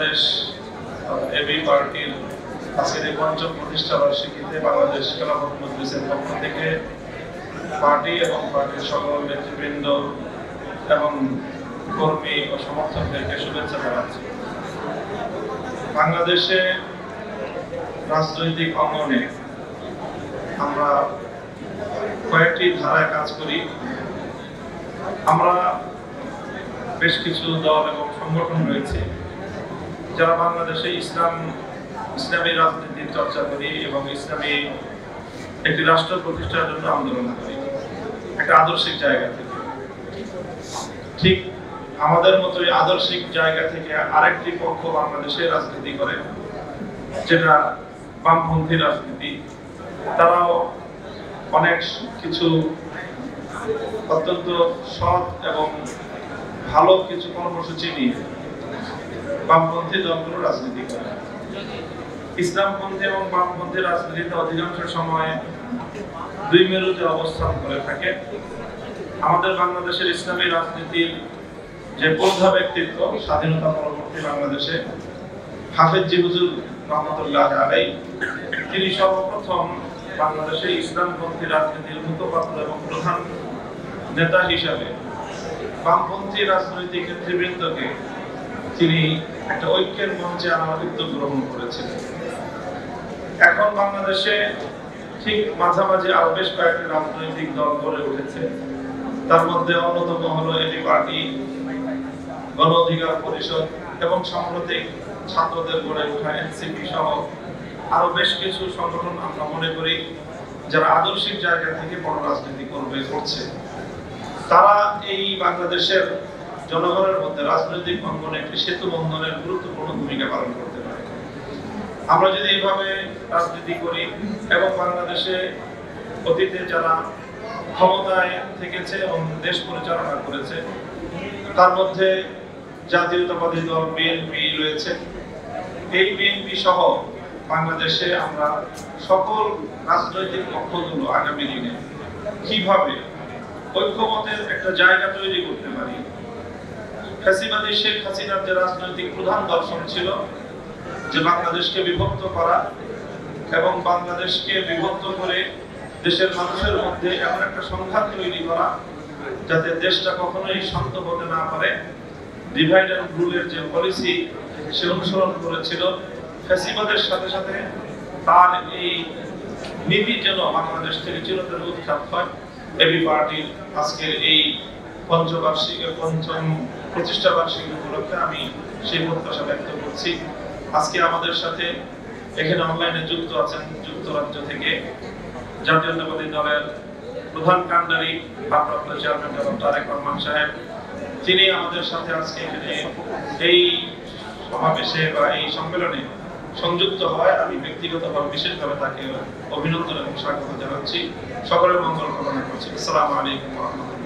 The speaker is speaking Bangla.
বাংলাদেশ এবি পার্টির আজকের এই পঞ্চম প্রতিষ্ঠা বার্ষিকীতে বাংলাদেশ খেলাফত মজলিসের পক্ষ থেকে পার্টি এবং পার্টির সকল নেতৃবৃন্দ এবং কর্মী ও সমর্থকদেরকে শুভেচ্ছা জানাচ্ছি। বাংলাদেশে রাজনৈতিক অঙ্গনে আমরা কয়েকটি ধারায় কাজ করি। আমরা বেশ কিছু দল এবং সংগঠন রয়েছে যারা বাংলাদেশে ইসলামী রাজনীতির চর্চা করি এবং ইসলামী একটি রাষ্ট্র প্রতিষ্ঠার জন্য আন্দোলন করি একটা আদর্শিক জায়গা থেকে। ঠিক আমাদের মতোই আদর্শিক জায়গা থেকে আরেকটি পক্ষ বাংলাদেশে রাজনীতি করে, যেটা বামপন্থী রাজনীতি। তারাও অনেক কিছু অত্যন্ত সৎ এবং ভালো কিছু কর্মসূচি নিয়ে বামপন্থী দলগুলো রাজনীতি করে। ইসলামপন্থী এবং বামপন্থী রাজনীতিতে অধিকাংশ সময় দুই মেরুতে অবস্থান করে থাকে। আমাদের বাংলাদেশের ইসলামী রাজনীতির যে প্রধান ব্যক্তিত্ব স্বাধীনতা পরবর্তী বাংলাদেশে হাফেজ জি হুজুর রহমতুল্লাহ আলাইহি, তিনি সর্বপ্রথম বাংলাদেশে ইসলামপন্থী রাজনীতির মুখপাত্র এবং প্রধান নেতা হিসাবে বামপন্থী রাজনৈতিক নেতৃবৃন্দকে তিনি একটা ঐক্যের মঞ্চে আনার উদ্যোগ গ্রহণ করেছিলেন। এখন বাংলাদেশে ঠিক মাঝামাঝি আরো বেশ কয়েকটি রাজনৈতিক দল গড়ে উঠেছে। তার মধ্যে অন্যতম হলো এবি পার্টি, গণ অধিকার পরিষদ এবং সাম্প্রতিক ছাত্রদের গড়ে ওঠা এনসিপি সহ আরো বেশ কিছু সংগঠন আমরা মনে করি যারা আদর্শিক জায়গা থেকে বড় রাজনীতি করছে। তারা এই বাংলাদেশের জনগণের মধ্যে রাজনৈতিক অঙ্গনে একটি সেতু বন্ধনের গুরুত্বপূর্ণ ভূমিকা পালন করতে পারে। আমরা যদি এইভাবে রাজনীতি করি এবং বাংলাদেশে অতীতে যারা ক্ষমতায় থেকেছে এবং দেশ পরিচালনা করেছে, তার মধ্যে জাতীয়তাবাদী দল বিএনপি রয়েছে। এই বিএনপি সহ বাংলাদেশে আমরা সকল রাজনৈতিক পক্ষগুলো আগামী দিনে কিভাবে ঐক্যমতের একটা জায়গা তৈরি করতে পারি। ফ্যাসিবাদী শেখ হাসিনার যে রাজনৈতিক প্রধান দর্শন ছিল যে বাংলাদেশকে বিভক্ত করা এবং বাংলাদেশকে বিভক্ত করে দেশের মানুষের মধ্যে এমন একটা সংঘাত তৈরি করা যাতে দেশটা কখনোই শান্ত হতে না পারে, ডিভাইড এন্ড রুলের যে পলিসি সে অনুসরণ করেছিল, ফ্যাসিবাদের সাথে সাথে তার এই নীতি যেন বাংলাদেশ থেকে চিরতরে উৎখাত হয়। এবি পার্টির আজকের এই পঞ্চম প্রতিষ্ঠা বার্ষিকী উপলক্ষে আমি সেই প্রত্যাশা ব্যক্ত করছি। আজকে আমাদের সাথে এখানে অনলাইনে যুক্ত আছেন যুক্তরাজ্য থেকে জাতীয়তাবাদী দলের প্রধান কান্ডারি ভারপ্রাপ্ত চেয়ারম্যান জনাব তারেক রহমান সাহেব। তিনি আমাদের সাথে আজকে এখানে এই সমাবেশে বা এই সম্মেলনে সংযুক্ত হয়। আমি ব্যক্তিগতভাবে বিশেষভাবে তাকে অভিনন্দন এবং স্বাগত জানাচ্ছি। সকলের মঙ্গল কামনা করছি। আসসালামু আলাইকুম ওয়া রাহমাতুল্লাহ।